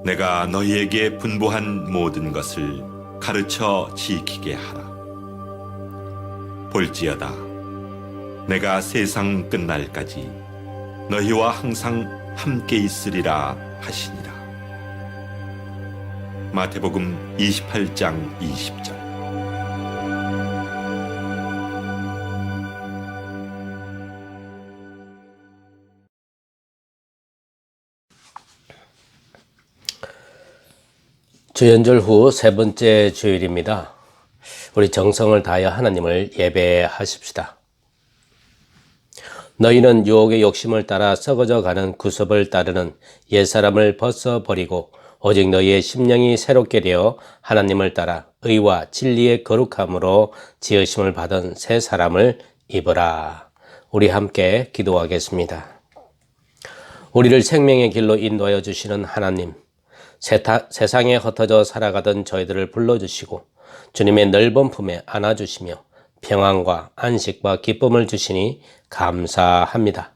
내가 너희에게 분부한 모든 것을 가르쳐 지키게 하라. 볼지어다, 내가 세상 끝날까지 너희와 항상 함께 있으리라 하시니라. 마태복음 28장 20절. 주연절 후 세 번째 주일입니다. 우리 정성을 다하여 하나님을 예배하십시다. 너희는 유혹의 욕심을 따라 썩어져 가는 구습을 따르는 옛사람을 벗어버리고 오직 너희의 심령이 새롭게 되어 하나님을 따라 의와 진리의 거룩함으로 지으심을 받은 새 사람을 입으라. 우리 함께 기도하겠습니다. 우리를 생명의 길로 인도하여 주시는 하나님, 세상에 흩어져 살아가던 저희들을 불러주시고 주님의 넓은 품에 안아주시며 평안과 안식과 기쁨을 주시니 감사합니다.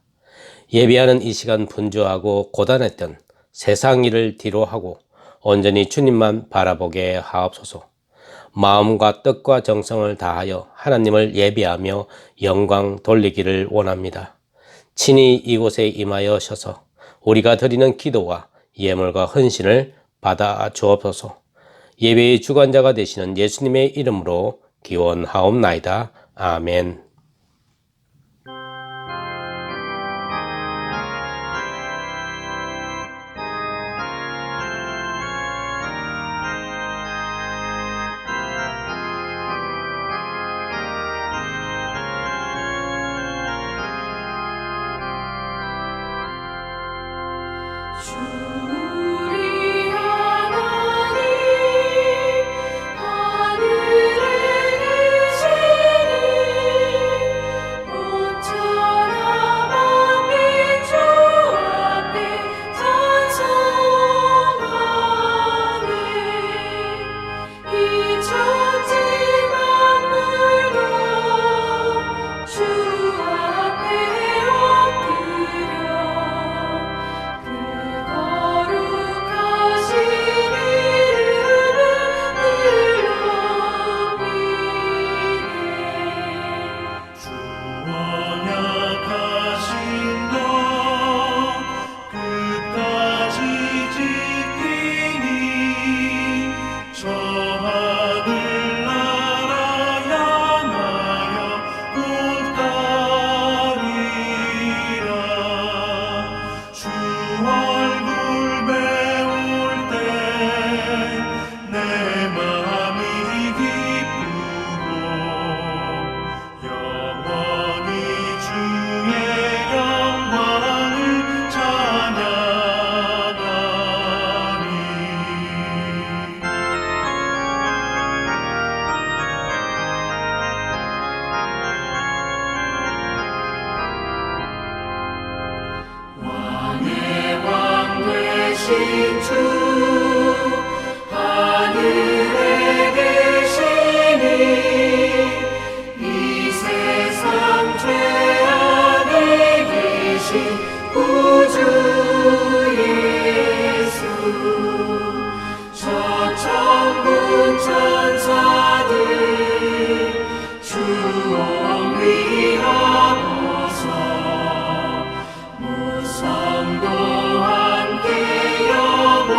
예배하는 이 시간 분주하고 고단했던 세상 일을 뒤로하고 온전히 주님만 바라보게 하옵소서. 마음과 뜻과 정성을 다하여 하나님을 예배하며 영광 돌리기를 원합니다. 친히 이곳에 임하여셔서 우리가 드리는 기도와 예물과 헌신을 받아 주옵소서. 예배의 주관자가 되시는 예수님의 이름으로 기원하옵나이다. 아멘. 우리 하나님 하늘에 계시니 모처럼 만민 주 앞에 찬송하네. 이 천지 만물도 주 앞에 엎드려 거룩하신 이름을 늘 높이네. 주 언약하신 것 끝까지 지키니 저 하늘나라 향하여 곧 가리라. 주 얼굴 배울 때 내 마음이 기쁘고 영원히 주의 영광을 찬양하리. 왕의 왕 되신 주 하늘에 계시니 이 세상 죄악에 계신 구주 예수 저천군 천사들 주ông 위하옵소서. 무성도 함께 영원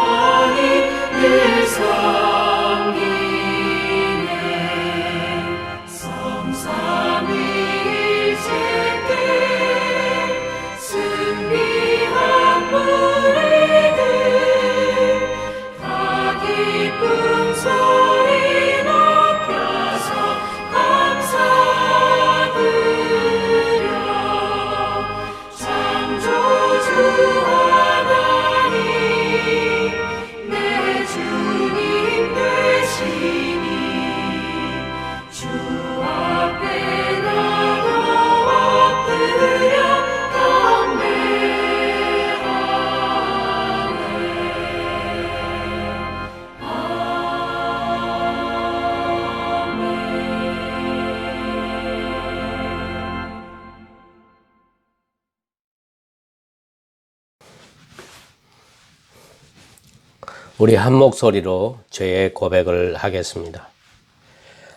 우리 한 목소리로 죄의 고백을 하겠습니다.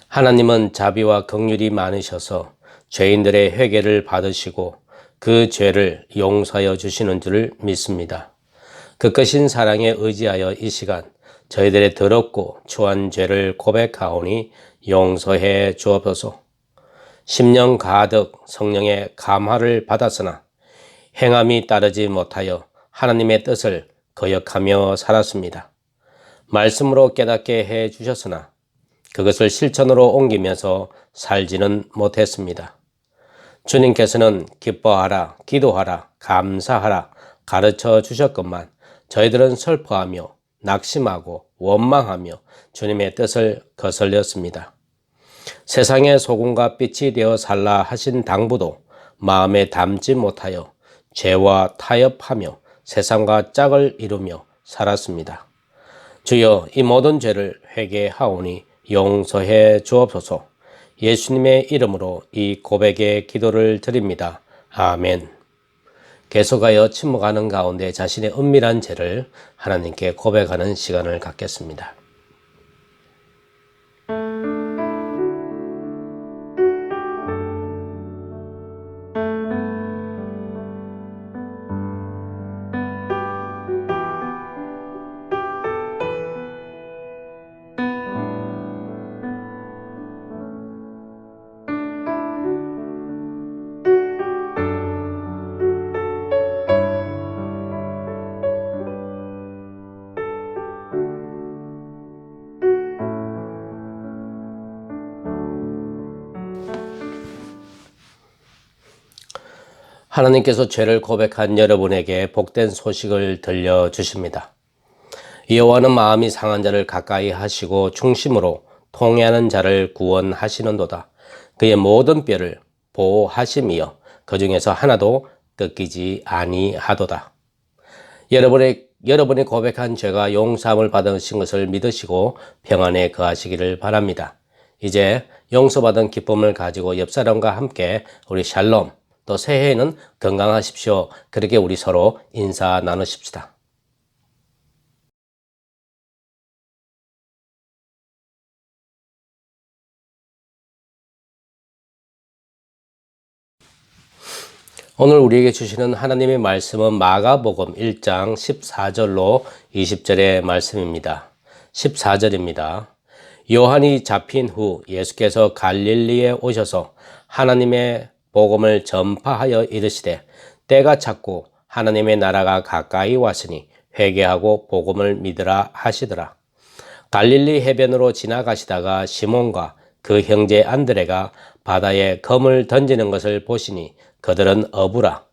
하나님은 자비와 긍휼이 많으셔서 죄인들의 회개를 받으시고 그 죄를 용서하여 주시는 줄 믿습니다. 그 크신 사랑에 의지하여 이 시간 저희들의 더럽고 추한 죄를 고백하오니 용서해 주옵소서. 10년 가득 성령의 감화를 받았으나 행함이 따르지 못하여 하나님의 뜻을 거역하며 살았습니다. 말씀으로 깨닫게 해 주셨으나 그것을 실천으로 옮기면서 살지는 못했습니다. 주님께서는 기뻐하라, 기도하라, 감사하라 가르쳐 주셨건만 저희들은 슬퍼하며 낙심하고 원망하며 주님의 뜻을 거슬렸습니다. 세상의 소금과 빛이 되어 살라 하신 당부도 마음에 담지 못하여 죄와 타협하며 세상과 짝을 이루며 살았습니다. 주여, 이 모든 죄를 회개하오니 용서해 주옵소서. 예수님의 이름으로 이 고백의 기도를 드립니다. 아멘. 계속하여 침묵하는 가운데 자신의 은밀한 죄를 하나님께 고백하는 시간을 갖겠습니다. 하나님께서 죄를 고백한 여러분에게 복된 소식을 들려주십니다. 여호와는 마음이 상한 자를 가까이 하시고 중심으로 통회하는 자를 구원하시는도다. 그의 모든 뼈를 보호하심이여 그 중에서 하나도 꺾이지 아니하도다. 여러분이 고백한 죄가 용서함을 받으신 것을 믿으시고 평안에 거하시기를 바랍니다. 이제 용서받은 기쁨을 가지고 옆 사람과 함께 우리 샬롬, 또 새해에는 건강하십시오. 그렇게 우리 서로 인사 나누십시다. 오늘 우리에게 주시는 하나님의 말씀은 마가복음 1장 14절로 20절의 말씀입니다. 14절입니다. 요한이 잡힌 후 예수께서 갈릴리에 오셔서 하나님의 복음을 전파하여 이르시되 때가 찼고 하나님의 나라가 가까이 왔으니 회개하고 복음을 믿으라 하시더라. 갈릴리 해변으로 지나가시다가 시몬과 그 형제 안드레가 바다에 검을 던지는 것을 보시니 그들은 어부라.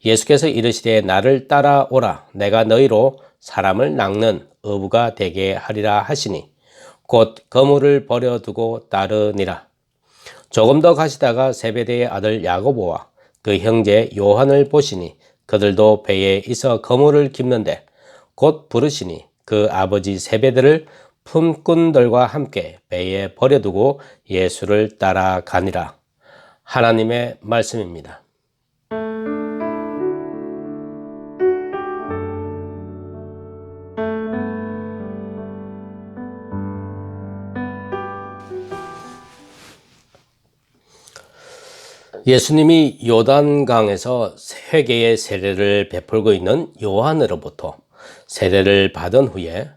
예수께서 이르시되 나를 따라오라. 내가 너희로 사람을 낚는 어부가 되게 하리라 하시니 곧 그물을 버려두고 따르니라. 조금 더 가시다가 세베대의 아들 야고보와 그 형제 요한을 보시니 그들도 배에 있어 그물을 깁는데 곧 부르시니 그 아버지 세베대를 품꾼들과 함께 배에 버려두고 예수를 따라가니라. 하나님의 말씀입니다. 예수님이 요단강에서 회개의 세례를 베풀고 있는 요한으로부터 세례를 받은 후에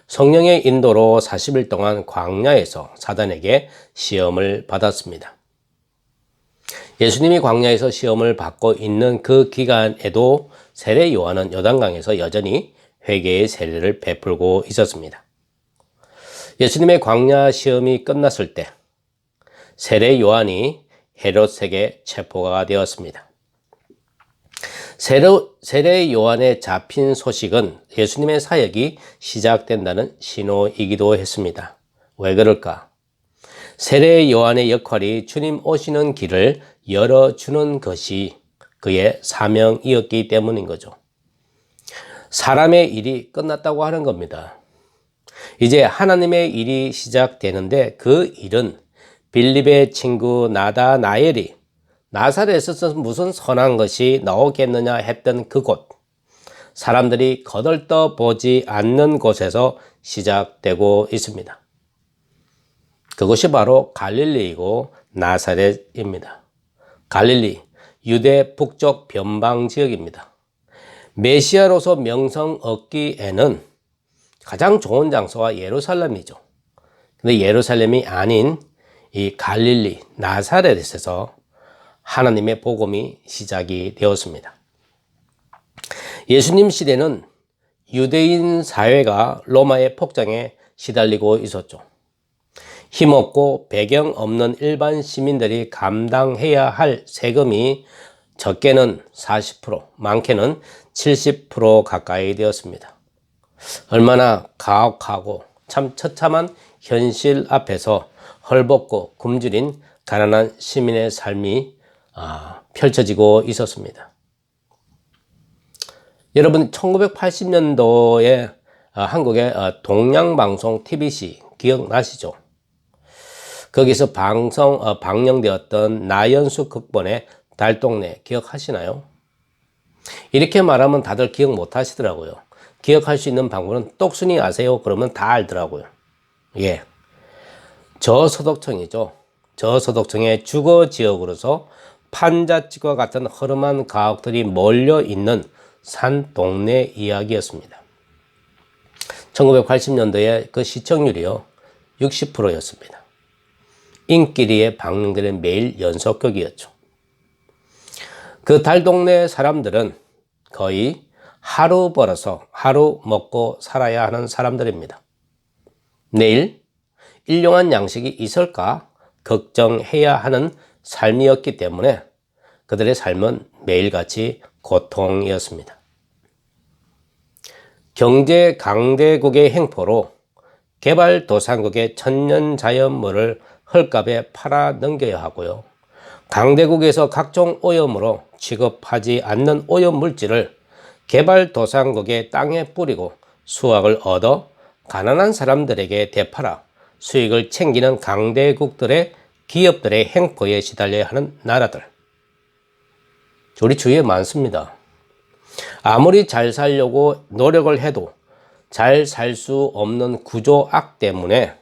성령의 인도로 40일 동안 광야에서 사단에게 시험을 받았습니다. 예수님이 광야에서 시험을 받고 있는 그 기간에도 세례 요한은 요단강에서 여전히 회개의 세례를 베풀고 있었습니다. 예수님의 광야 시험이 끝났을 때 세례 요한이 헤롯에게 체포가 되었습니다. 세례 요한의 잡힌 소식은 예수님의 사역이 시작된다는 신호이기도 했습니다. 왜 그럴까? 세례 요한의 역할이 주님 오시는 길을 열어주는 것이 그의 사명이었기 때문인 거죠. 사람의 일이 끝났다고 하는 겁니다. 이제 하나님의 일이 시작되는데 그 일은 빌립의 친구 나다나엘이 나사렛에서 무슨 선한 것이 나오겠느냐 했던 그곳 사람들이 거들떠 보지 않는 곳에서 시작되고 있습니다. 그것이 바로 갈릴리이고 나사렛입니다. 갈릴리, 유대 북쪽 변방 지역입니다. 메시아로서 명성 얻기에는 가장 좋은 장소가 예루살렘이죠. 근데 예루살렘이 아닌 이 갈릴리, 나사렛에서 하나님의 복음이 시작이 되었습니다. 예수님 시대는 유대인 사회가 로마의 폭정에 시달리고 있었죠. 힘없고 배경 없는 일반 시민들이 감당해야 할 세금이 적게는 40%, 많게는 70% 가까이 되었습니다. 얼마나 가혹하고 참 처참한 현실 앞에서 헐벗고 굶주린 가난한 시민의 삶이 펼쳐지고 있었습니다. 여러분 1980년도에 한국의 동양방송 TBC 기억나시죠? 거기서 방영되었던 나연수 극본의 달동네 기억하시나요? 이렇게 말하면 다들 기억 못 하시더라고요. 기억할 수 있는 방법은 똑순이 아세요? 그러면 다 알더라고요. 예. 저소득층이죠. 저소득층의 주거 지역으로서 판잣집과 같은 허름한 가옥들이 몰려 있는 산 동네 이야기였습니다. 1980년도에 그 시청률이요 60%였습니다. 인기리에 방영되는 매일 연속극이었죠. 그 달동네 사람들은 거의 하루 벌어서 하루 먹고 살아야 하는 사람들입니다. 내일 일용할 양식이 있을까 걱정해야 하는 삶이었기 때문에 그들의 삶은 매일같이 고통이었습니다. 경제 강대국의 행포로 개발도상국의 천연자연물을 헐값에 팔아 넘겨야 하고요. 강대국에서 각종 오염으로 취급하지 않는 오염물질을 개발도상국의 땅에 뿌리고 수확을 얻어 가난한 사람들에게 되팔아 수익을 챙기는 강대국들의 기업들의 행포에 시달려야 하는 나라들. 우리 주위에 많습니다. 아무리 잘 살려고 노력을 해도 잘 살 수 없는 구조악 때문에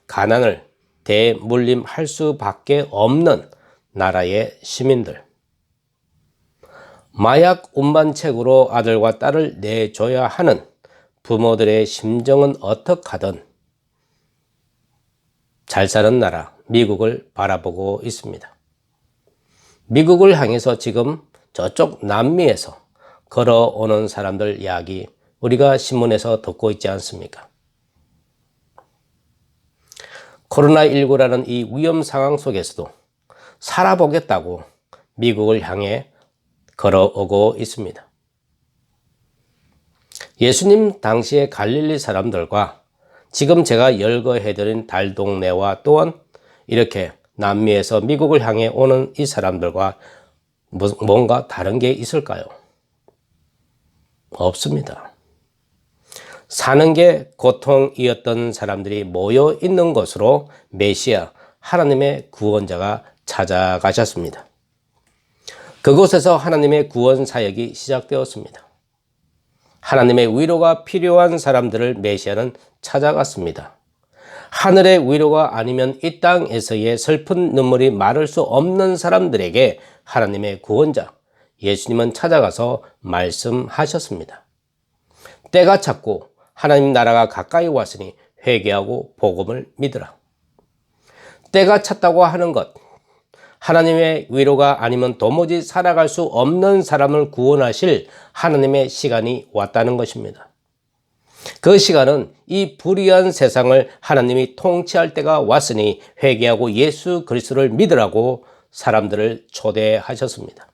가난을 대물림할 수밖에 없는 나라의 시민들. 마약 운반책으로 아들과 딸을 내줘야 하는 부모들의 심정은 어떡하든 잘 사는 나라 미국을 바라보고 있습니다. 미국을 향해서 지금 저쪽 남미에서 걸어오는 사람들 이야기 우리가 신문에서 듣고 있지 않습니까? 코로나19라는 이 위험 상황 속에서도 살아보겠다고 미국을 향해 걸어오고 있습니다. 예수님 당시의 갈릴리 사람들과 지금 제가 열거해드린 달동네와 또한 이렇게 남미에서 미국을 향해 오는 이 사람들과 뭔가 다른 게 있을까요? 없습니다. 사는 게 고통이었던 사람들이 모여 있는 곳으로 메시아 하나님의 구원자가 찾아가셨습니다. 그곳에서 하나님의 구원 사역이 시작되었습니다. 하나님의 위로가 필요한 사람들을 메시아는 찾아갔습니다. 하늘의 위로가 아니면 이 땅에서의 슬픈 눈물이 마를 수 없는 사람들에게 하나님의 구원자 예수님은 찾아가서 말씀하셨습니다. 때가 찼고 하나님 나라가 가까이 왔으니 회개하고 복음을 믿으라. 때가 찼다고 하는 것, 하나님의 위로가 아니면 도무지 살아갈 수 없는 사람을 구원하실 하나님의 시간이 왔다는 것입니다. 그 시간은 이 불의한 세상을 하나님이 통치할 때가 왔으니 회개하고 예수 그리스도를 믿으라고 사람들을 초대하셨습니다.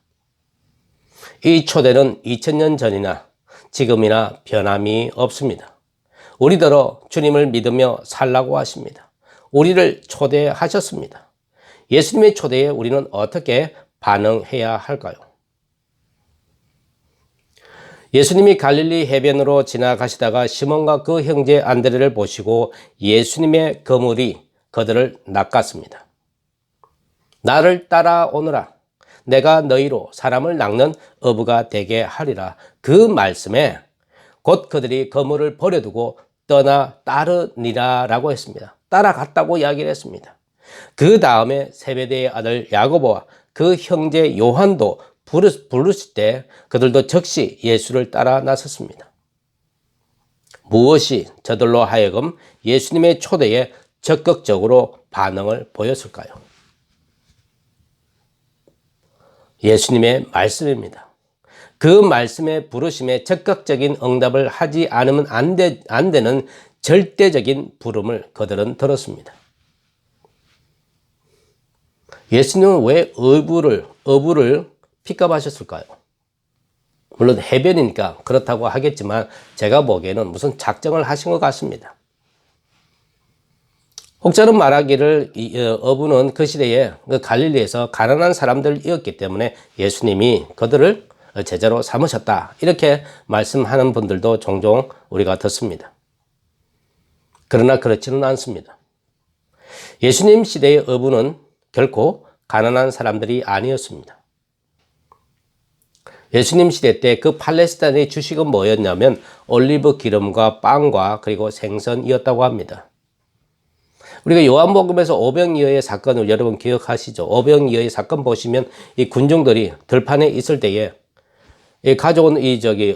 이 초대는 2000년 전이나 지금이나 변함이 없습니다. 우리더러 주님을 믿으며 살라고 하십니다. 우리를 초대하셨습니다. 예수님의 초대에 우리는 어떻게 반응해야 할까요? 예수님이 갈릴리 해변으로 지나가시다가 시몬과 그 형제 안드레를 보시고 예수님의 그물이 그들을 낚았습니다. 나를 따라오너라. 내가 너희로 사람을 낚는 어부가 되게 하리라. 그 말씀에 곧 그들이 거물을 버려두고 떠나 따르니라라고 했습니다. 따라갔다고 이야기를 했습니다. 그 다음에 세베대의 아들 야고보와 그 형제 요한도 부르실 때 그들도 즉시 예수를 따라 나섰습니다. 무엇이 저들로 하여금 예수님의 초대에 적극적으로 반응을 보였을까요? 예수님의 말씀입니다. 그 말씀의 부르심에 적극적인 응답을 하지 않으면 안 되는 절대적인 부름을 그들은 들었습니다. 예수님은 왜 어부를 픽업하셨을까요? 물론 해변이니까 그렇다고 하겠지만 제가 보기에는 무슨 작정을 하신 것 같습니다. 혹자는 말하기를 어부는 그 시대에 갈릴리에서 가난한 사람들이었기 때문에 예수님이 그들을 제자로 삼으셨다, 이렇게 말씀하는 분들도 종종 우리가 듣습니다. 그러나 그렇지는 않습니다. 예수님 시대의 어부는 결코 가난한 사람들이 아니었습니다. 예수님 시대 때 그 팔레스타인의 주식은 뭐였냐면 올리브 기름과 빵과 그리고 생선이었다고 합니다. 우리가 요한복음에서 오병이어의 사건을 여러분 기억하시죠? 오병이어의 사건 보시면 이 군중들이 들판에 있을 때에 가져온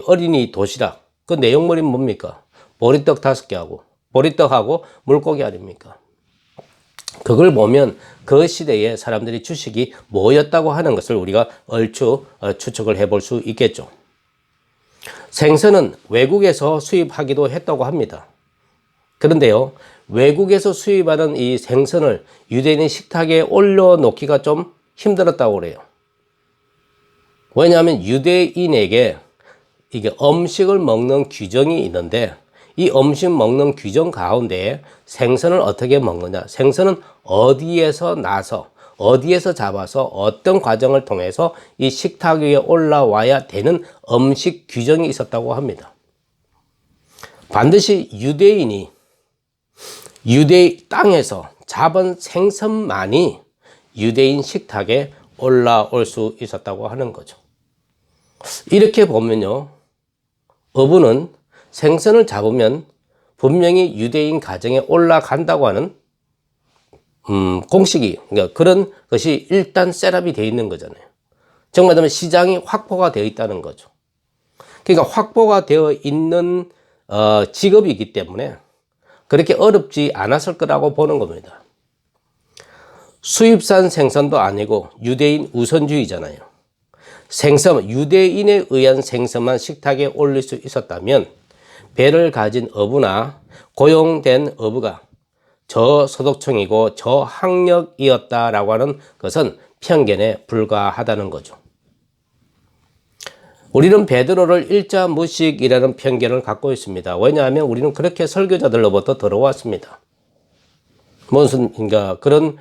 어린이 도시락, 그 내용물이 뭡니까? 보리떡 5개하고 보리떡하고 물고기 아닙니까? 그걸 보면 그 시대에 사람들이 주식이 뭐였다고 하는 것을 우리가 얼추 추측을 해볼 수 있겠죠. 생선은 외국에서 수입하기도 했다고 합니다. 그런데요, 외국에서 수입하는 이 생선을 유대인 식탁에 올려놓기가 좀 힘들었다고 그래요. 왜냐하면 유대인에게 이게 음식을 먹는 규정이 있는데, 이 음식 먹는 규정 가운데 생선을 어떻게 먹느냐, 생선은 어디에서 나서 어디에서 잡아서 어떤 과정을 통해서 이 식탁 위에 올라와야 되는 음식 규정이 있었다고 합니다. 반드시 유대인이 유대 땅에서 잡은 생선만이 유대인 식탁에 올라올 수 있었다고 하는 거죠. 이렇게 보면요, 어부는 생선을 잡으면 분명히 유대인 가정에 올라간다고 하는 공식이, 그러니까 그런 것이 일단 셋업이 되어 있는 거잖아요. 정말 말하면 시장이 확보가 되어 있다는 거죠. 그러니까 확보가 되어 있는 직업이기 때문에 그렇게 어렵지 않았을 거라고 보는 겁니다. 수입산 생선도 아니고 유대인 우선주의잖아요. 생선, 유대인에 의한 생선만 식탁에 올릴 수 있었다면 배를 가진 어부나 고용된 어부가 저소득층이고 저학력이었다라고 하는 것은 편견에 불과하다는 거죠. 우리는 베드로를 일자 무식이라는 편견을 갖고 있습니다. 왜냐하면 우리는 그렇게 설교자들로부터 들어왔습니다. 무슨 그런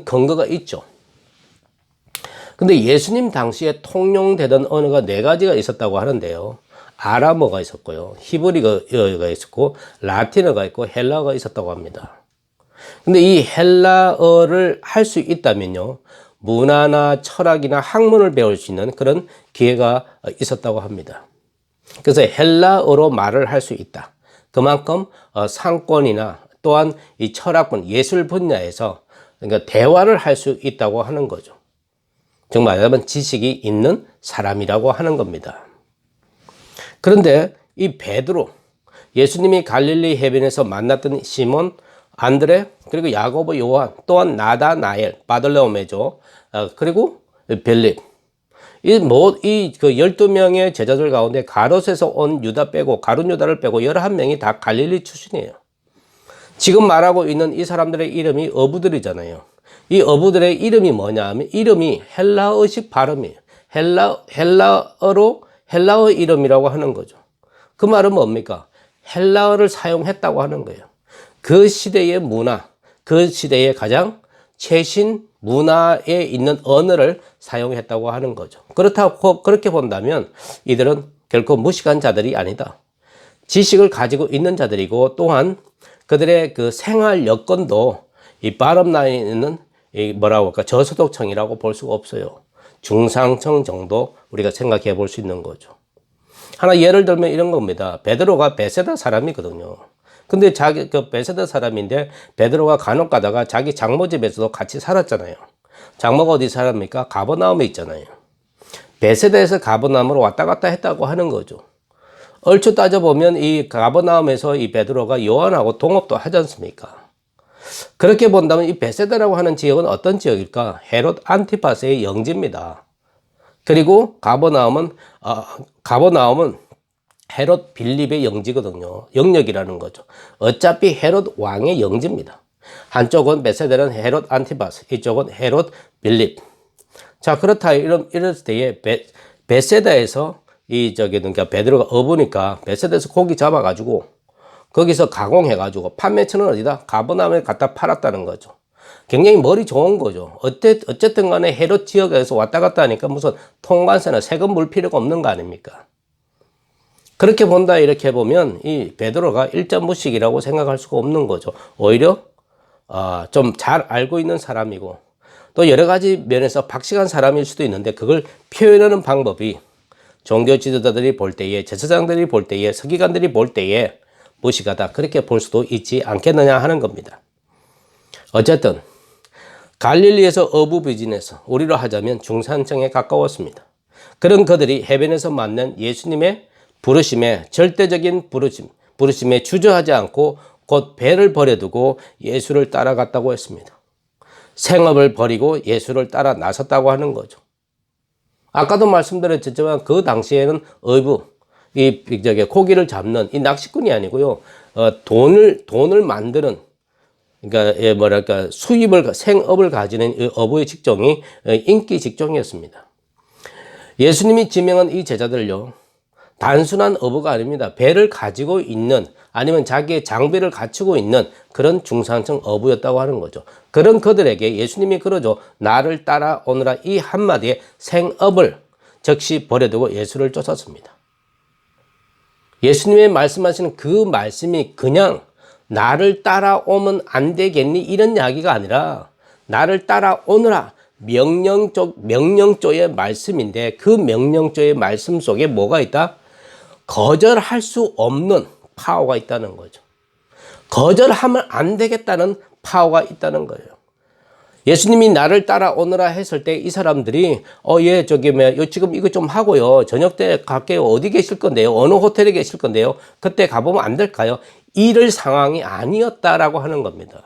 근거가 있죠. 근데 예수님 당시에 통용되던 언어가 4가지가 있었다고 하는데요. 아람어가 있었고요, 히브리어가 있었고, 라틴어가 있고, 헬라어가 있었다고 합니다. 근데 이 헬라어를 할 수 있다면요, 문화나 철학이나 학문을 배울 수 있는 그런 기회가 있었다고 합니다. 그래서 헬라어로 말을 할 수 있다. 그만큼 상권이나 또한 이 철학분, 예술 분야에서 그러니까 대화를 할 수 있다고 하는 거죠. 정말 말하면 지식이 있는 사람이라고 하는 겁니다. 그런데 이 베드로, 예수님이 갈릴리 해변에서 만났던 시몬, 안드레, 그리고 야고보, 요한, 또한 나다나엘, 바들레오메죠, 그리고 빌립, 이 12명의 제자들 가운데 가롯에서 온 유다 빼고, 가룟 유다를 빼고 11명이 다 갈릴리 출신이에요. 지금 말하고 있는 이 사람들의 이름이 어부들이잖아요. 이 어부들의 이름이 뭐냐 하면 이름이 헬라어식 발음이에요. 헬라어 이름이라고 하는 거죠. 그 말은 뭡니까? 헬라어를 사용했다고 하는 거예요. 그 시대의 문화, 그 시대의 가장 최신 문화에 있는 언어를 사용했다고 하는 거죠. 그렇게 본다면 이들은 결코 무식한 자들이 아니다. 지식을 가지고 있는 자들이고, 또한 그들의 그 생활 여건도 이 바람라인은 저소득층이라고 볼 수가 없어요. 중상층 정도 우리가 생각해 볼 수 있는 거죠. 하나 예를 들면 이런 겁니다. 베드로가 베세다 사람이거든요. 근데 자기 그 베세다 사람인데 베드로가 간혹 가다가 자기 장모 집에서도 같이 살았잖아요. 장모가 어디 살았습니까? 가버나움에 있잖아요. 베세다에서 가버나움으로 왔다 갔다 했다고 하는 거죠. 얼추 따져보면 이 가버나움에서 이 베드로가 요한하고 동업도 하지 않습니까? 그렇게 본다면 이 베세다라고 하는 지역은 어떤 지역일까? 헤롯 안티파스의 영지입니다. 그리고 가버나움은 헤롯 빌립의 영지거든요. 영역이라는 거죠. 어차피 헤롯 왕의 영지입니다. 한쪽은 베세다는 헤롯 안티파스, 이쪽은 헤롯 빌립. 자, 그렇다 이럴 때에 베세다에서 그러니까 베드로가 어부니까 베세다에서 고기 잡아가지고 거기서 가공해가지고 판매처는 어디다? 가버나움에 갖다 팔았다는 거죠. 굉장히 머리 좋은 거죠. 어쨌든 간에 헤롯 지역에서 왔다 갔다 하니까 무슨 통관세나 세금 물 필요가 없는 거 아닙니까? 그렇게 본다 이렇게 보면 이 베드로가 일점무식이라고 생각할 수가 없는 거죠. 오히려 좀 잘 알고 있는 사람이고 또 여러 가지 면에서 박식한 사람일 수도 있는데 그걸 표현하는 방법이 종교 지도자들이 볼 때에, 제사장들이 볼 때에, 서기관들이 볼 때에 무식하다 그렇게 볼 수도 있지 않겠느냐 하는 겁니다. 어쨌든 갈릴리에서 어부 비즈니스, 우리로 하자면 중산층에 가까웠습니다. 그런 그들이 해변에서 만난 예수님의 부르심에 절대적인 부르심에 주저하지 않고 곧 배를 버려두고 예수를 따라갔다고 했습니다. 생업을 버리고 예수를 따라 나섰다고 하는 거죠. 아까도 말씀드렸지만 그 당시에는 어부, 고기를 잡는 이 낚시꾼이 아니고요. 돈을 만드는, 그러니까 생업을 가지는 이 어부의 직종이 인기 직종이었습니다. 예수님이 지명한 이 제자들요. 단순한 어부가 아닙니다. 배를 가지고 있는 아니면 자기의 장비를 갖추고 있는 그런 중산층 어부였다고 하는 거죠. 그런 그들에게 예수님이 그러죠. 나를 따라오느라 이 한마디에 생업을 즉시 버려두고 예수를 쫓았습니다. 예수님의 말씀하시는 그 말씀이 그냥 나를 따라오면 안 되겠니? 이런 이야기가 아니라 나를 따라오느라 명령조의 말씀인데 그 명령조의 말씀 속에 뭐가 있다? 거절할 수 없는 파워가 있다는 거죠. 거절하면 안 되겠다는 파워가 있다는 거예요. 예수님이 나를 따라오느라 했을 때 이 사람들이 지금 이거 좀 하고요. 저녁 때 갈게요. 어디 계실 건데요? 어느 호텔에 계실 건데요? 그때 가보면 안 될까요? 이럴 상황이 아니었다라고 하는 겁니다.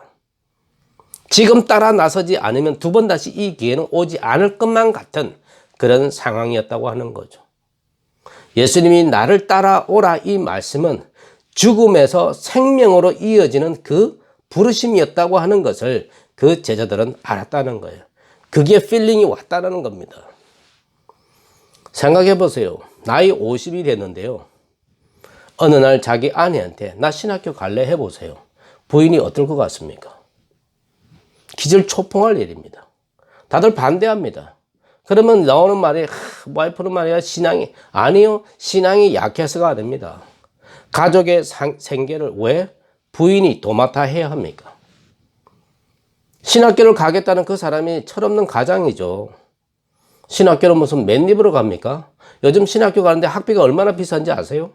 지금 따라 나서지 않으면 두 번 다시 이 기회는 오지 않을 것만 같은 그런 상황이었다고 하는 거죠. 예수님이 나를 따라오라 이 말씀은 죽음에서 생명으로 이어지는 그 부르심이었다고 하는 것을 그 제자들은 알았다는 거예요. 그게 필링이 왔다는 겁니다. 생각해 보세요. 나이 50이 됐는데요. 어느 날 자기 아내한테 나 신학교 갈래 해보세요. 부인이 어떨 것 같습니까? 기절초풍할 일입니다. 다들 반대합니다. 그러면 나오는 말이 와이프는 말이야 신앙이 약해서가 아닙니다. 가족의 생계를 왜 부인이 도맡아 해야 합니까? 신학교를 가겠다는 그 사람이 철없는 가장이죠. 신학교는 무슨 맨입으로 갑니까? 요즘 신학교 가는데 학비가 얼마나 비싼지 아세요?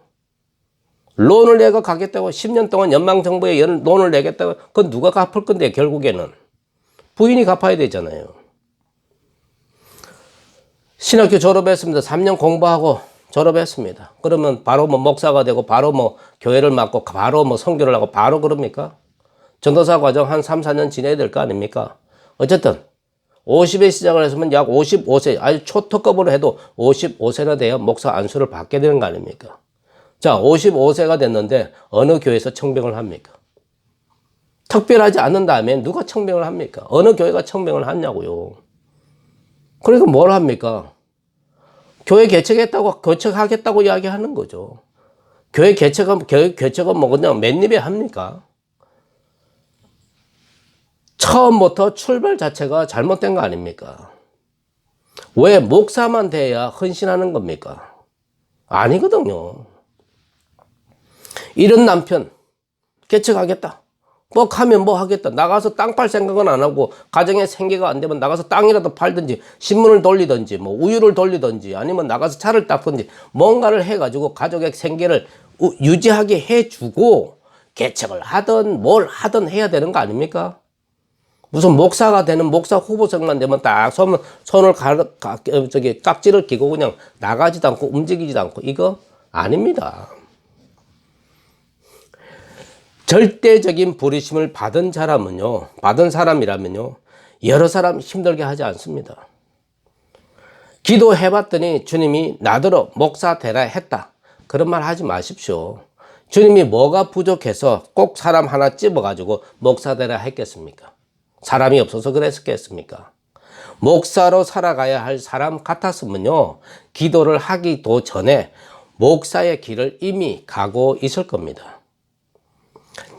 론을 내가 가겠다고 10년 동안 연방정부에 론을 내겠다고 그건 누가 갚을 건데 결국에는 부인이 갚아야 되잖아요. 신학교 졸업했습니다. 3년 공부하고 졸업했습니다. 그러면 바로 목사가 되고 바로 교회를 맡고 바로 선교를 하고 바로 그럽니까? 전도사 과정 한 3, 4년 지내야 될 거 아닙니까? 어쨌든 50에 시작을 했으면 약 55세 아주 초특급으로 해도 55세나 돼야 목사 안수를 받게 되는 거 아닙니까? 자, 55세가 됐는데 어느 교회에서 청병을 합니까? 특별하지 않은 다음에 누가 청병을 합니까? 어느 교회가 청병을 하냐고요. 그러니까 뭘 합니까? 교회 개척하겠다고 이야기하는 거죠. 교회 개척은 그냥 맨입에 합니까? 처음부터 출발 자체가 잘못된 거 아닙니까? 왜 목사만 돼야 헌신하는 겁니까? 아니거든요. 이런 남편 개척하겠다. 뻑하면 뭐 하겠다. 나가서 땅 팔 생각은 안 하고 가정에 생계가 안 되면 나가서 땅이라도 팔든지 신문을 돌리든지 뭐 우유를 돌리든지 아니면 나가서 차를 닦든지 뭔가를 해가지고 가족의 생계를 유지하게 해주고 개척을 하든 뭘 하든 해야 되는 거 아닙니까? 무슨 목사가 되는 목사 후보생만 되면 딱 손을 깍지를 끼고 그냥 나가지도 않고 움직이지도 않고 이거 아닙니다. 절대적인 부르심을 받은 사람이라면요, 여러 사람 힘들게 하지 않습니다. 기도해봤더니 주님이 나더러 목사 되라 했다. 그런 말 하지 마십시오. 주님이 뭐가 부족해서 꼭 사람 하나 집어가지고 목사 되라 했겠습니까? 사람이 없어서 그랬겠습니까? 목사로 살아가야 할 사람 같았으면요, 기도를 하기도 전에 목사의 길을 이미 가고 있을 겁니다.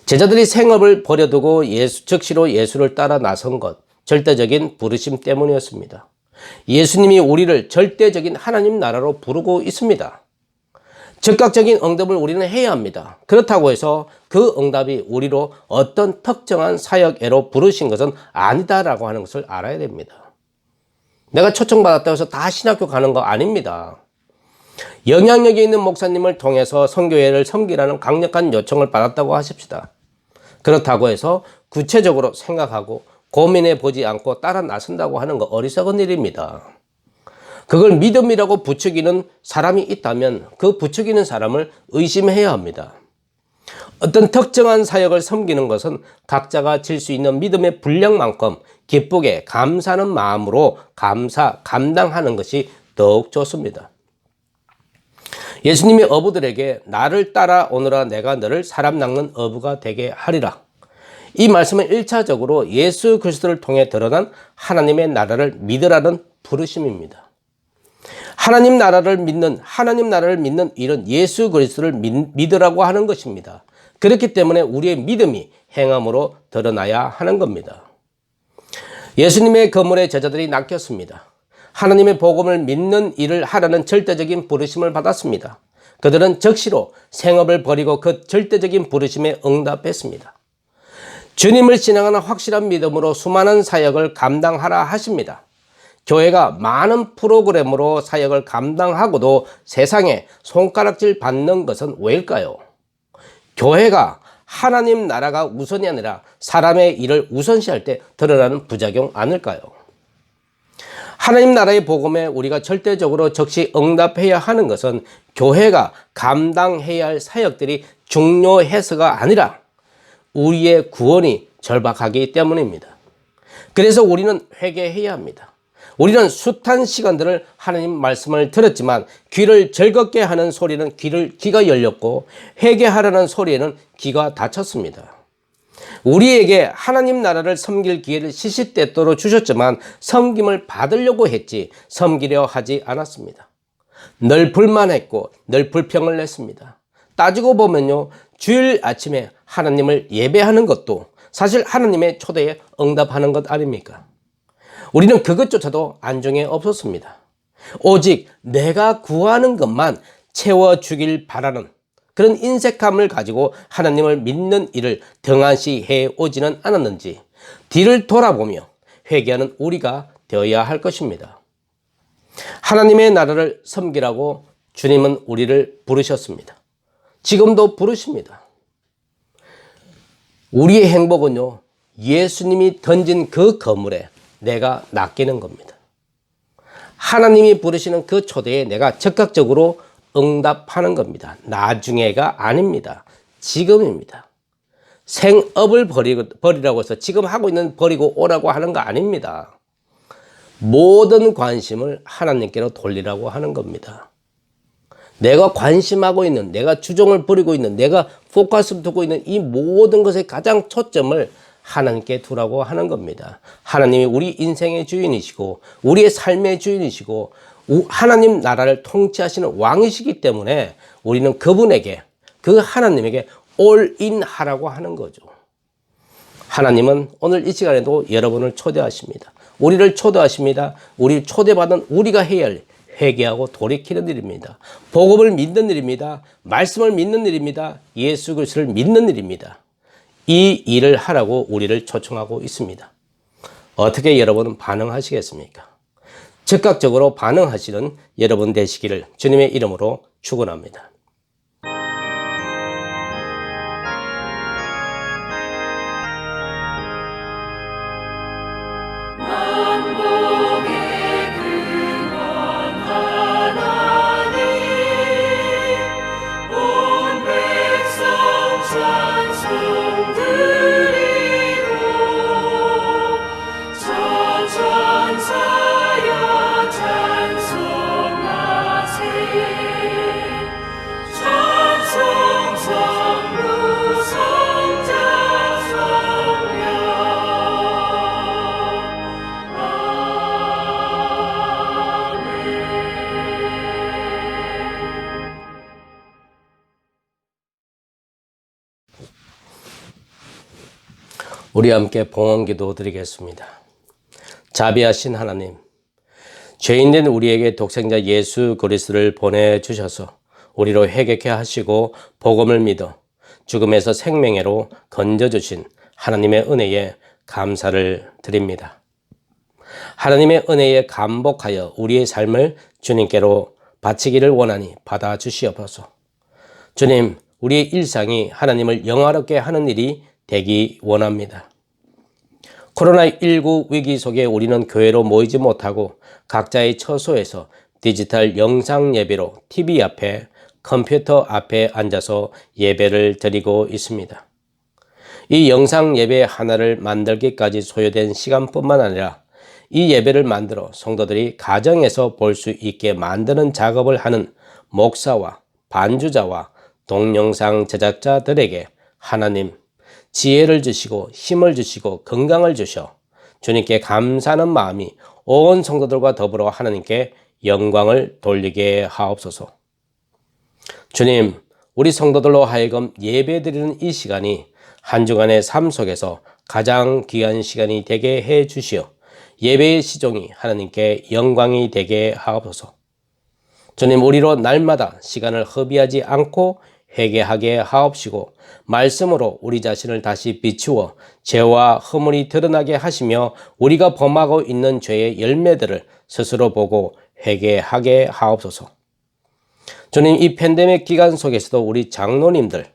제자들이 생업을 버려두고 즉시로 예수를 따라 나선 것, 절대적인 부르심 때문이었습니다. 예수님이 우리를 절대적인 하나님 나라로 부르고 있습니다. 즉각적인 응답을 우리는 해야 합니다. 그렇다고 해서 그 응답이 우리로 어떤 특정한 사역애로 부르신 것은 아니다라고 하는 것을 알아야 됩니다. 내가 초청받았다고 해서 다 신학교 가는 거 아닙니다. 영향력이 있는 목사님을 통해서 선교회를 섬기라는 강력한 요청을 받았다고 하십시다. 그렇다고 해서 구체적으로 생각하고 고민해 보지 않고 따라 나선다고 하는 거 어리석은 일입니다. 그걸 믿음이라고 부추기는 사람이 있다면 그 부추기는 사람을 의심해야 합니다. 어떤 특정한 사역을 섬기는 것은 각자가 질 수 있는 믿음의 분량만큼 기쁘게 감사하는 마음으로 감당하는 것이 더욱 좋습니다. 예수님이 어부들에게 나를 따라오너라 내가 너를 사람 낚는 어부가 되게 하리라. 이 말씀은 1차적으로 예수 그리스도를 통해 드러난 하나님의 나라를 믿으라는 부르심입니다. 하나님 나라를 믿는 일은 예수 그리스도를 믿으라고 하는 것입니다. 그렇기 때문에 우리의 믿음이 행함으로 드러나야 하는 겁니다. 예수님의 거물에 제자들이 낚였습니다. 하나님의 복음을 믿는 일을 하라는 절대적인 부르심을 받았습니다. 그들은 즉시로 생업을 버리고 그 절대적인 부르심에 응답했습니다. 주님을 신앙하는 확실한 믿음으로 수많은 사역을 감당하라 하십니다. 교회가 많은 프로그램으로 사역을 감당하고도 세상에 손가락질 받는 것은 왜일까요? 교회가 하나님 나라가 우선이 아니라 사람의 일을 우선시할 때 드러나는 부작용 아닐까요? 하나님 나라의 복음에 우리가 절대적으로 즉시 응답해야 하는 것은 교회가 감당해야 할 사역들이 중요해서가 아니라 우리의 구원이 절박하기 때문입니다. 그래서 우리는 회개해야 합니다. 우리는 숱한 시간들을 하나님 말씀을 들었지만 귀를 즐겁게 하는 소리는 귀가 열렸고 회개하라는 소리에는 귀가 닫혔습니다. 우리에게 하나님 나라를 섬길 기회를 시시때때로 주셨지만 섬김을 받으려고 했지 섬기려 하지 않았습니다. 늘 불만했고 늘 불평을 냈습니다. 따지고 보면요, 주일 아침에 하나님을 예배하는 것도 사실 하나님의 초대에 응답하는 것 아닙니까? 우리는 그것조차도 안중에 없었습니다. 오직 내가 구하는 것만 채워주길 바라는 그런 인색함을 가지고 하나님을 믿는 일을 등한시 해오지는 않았는지 뒤를 돌아보며 회개하는 우리가 되어야 할 것입니다. 하나님의 나라를 섬기라고 주님은 우리를 부르셨습니다. 지금도 부르십니다. 우리의 행복은요, 예수님이 던진 그 거물에 내가 낚이는 겁니다. 하나님이 부르시는 그 초대에 내가 적극적으로 응답하는 겁니다. 나중에가 아닙니다. 지금입니다. 생업을 버리라고 해서 지금 하고 있는 버리고 오라고 하는 거 아닙니다. 모든 관심을 하나님께로 돌리라고 하는 겁니다. 내가 관심하고 있는, 내가 주종을 부리고 있는, 내가 포커스를 두고 있는 이 모든 것의 가장 초점을 하나님께 두라고 하는 겁니다. 하나님이 우리 인생의 주인이시고 우리의 삶의 주인이시고 하나님 나라를 통치하시는 왕이시기 때문에 우리는 그분에게, 그 하나님에게 올인 하라고 하는 거죠. 하나님은 오늘 이 시간에도 여러분을 초대하십니다. 우리를 초대하십니다. 우리 초대받은 우리가 해야 할 회개하고 돌이키는 일입니다. 복음을 믿는 일입니다. 말씀을 믿는 일입니다. 예수 그리스도를 믿는 일입니다. 이 일을 하라고 우리를 초청하고 있습니다. 어떻게 여러분은 반응하시겠습니까? 즉각적으로 반응하시는 여러분 되시기를 주님의 이름으로 축원합니다. 만복의 근원 하나님 온 백성 찬송 드리고 천천사여 찬송하세 찬송 성부 성자 성령 우리 함께 봉헌기도 드리겠습니다. 자비하신 하나님, 죄인된 우리에게 독생자 예수 그리스도를 보내주셔서 우리로 회개케 하시고 복음을 믿어 죽음에서 생명회로 건져주신 하나님의 은혜에 감사를 드립니다. 하나님의 은혜에 감복하여 우리의 삶을 주님께로 바치기를 원하니 받아주시옵소서. 주님, 우리의 일상이 하나님을 영화롭게 하는 일이 되기 원합니다. 코로나19 위기 속에 우리는 교회로 모이지 못하고 각자의 처소에서 디지털 영상 예배로 TV 앞에, 컴퓨터 앞에 앉아서 예배를 드리고 있습니다. 이 영상 예배 하나를 만들기까지 소요된 시간뿐만 아니라 이 예배를 만들어 성도들이 가정에서 볼 수 있게 만드는 작업을 하는 목사와 반주자와 동영상 제작자들에게 하나님 지혜를 주시고 힘을 주시고 건강을 주셔 주님께 감사하는 마음이 온 성도들과 더불어 하나님께 영광을 돌리게 하옵소서. 주님, 우리 성도들로 하여금 예배드리는 이 시간이 한 주간의 삶 속에서 가장 귀한 시간이 되게 해 주시어 예배의 시종이 하나님께 영광이 되게 하옵소서. 주님, 우리로 날마다 시간을 허비하지 않고 회개하게 하옵시고 말씀으로 우리 자신을 다시 비추어 죄와 허물이 드러나게 하시며 우리가 범하고 있는 죄의 열매들을 스스로 보고 회개하게 하옵소서. 주님, 이 팬데믹 기간 속에서도 우리 장로님들,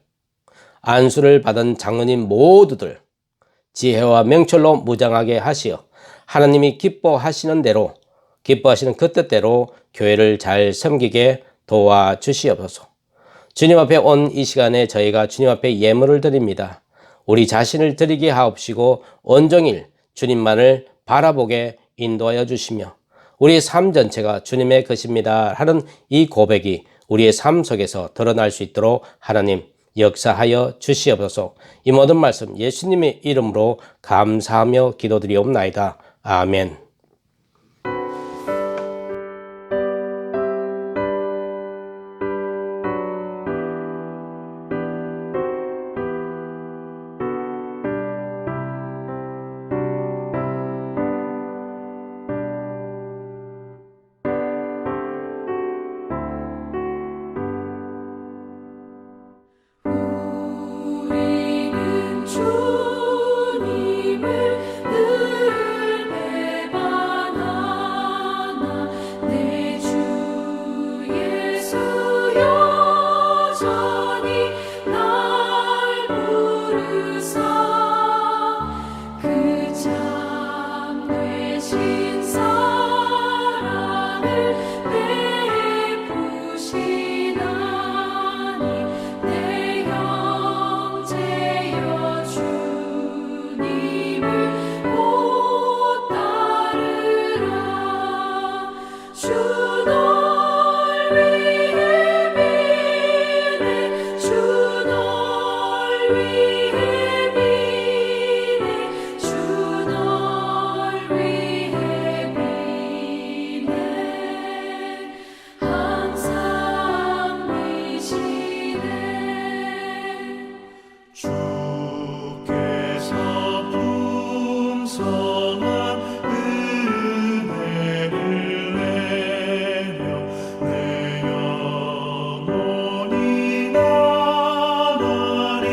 안수를 받은 장로님 모두들 지혜와 명철로 무장하게 하시어 하나님이 기뻐하시는 대로, 기뻐하시는 그 뜻대로 교회를 잘 섬기게 도와주시옵소서. 주님 앞에 온 이 시간에 저희가 주님 앞에 예물을 드립니다. 우리 자신을 드리게 하옵시고 온종일 주님만을 바라보게 인도하여 주시며 우리의 삶 전체가 주님의 것입니다 하는 이 고백이 우리의 삶 속에서 드러날 수 있도록 하나님 역사하여 주시옵소서. 이 모든 말씀 예수님의 이름으로 감사하며 기도드리옵나이다. 아멘. 우리는 주님을 늘 배반하나 내 주 예수 여전히 날 부르사 그 참 되신 사랑을 베푸시나니 내 형제여 주님을 못 따르라 주 널 위해 비네 주 널 위해 비네 주 널 위해 비네 항상 미시네 주께서 풍성한 은혜를 내려 내 영혼이 나날이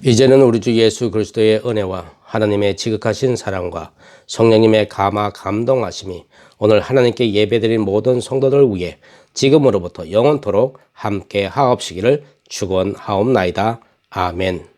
이제는 우리 주 예수 그리스도의 은혜와 하나님의 지극하신 사랑과 성령님의 감화 감동하심이 오늘 하나님께 예배드린 모든 성도들 위해 지금으로부터 영원토록 함께 하옵시기를 축원하옵나이다. 아멘.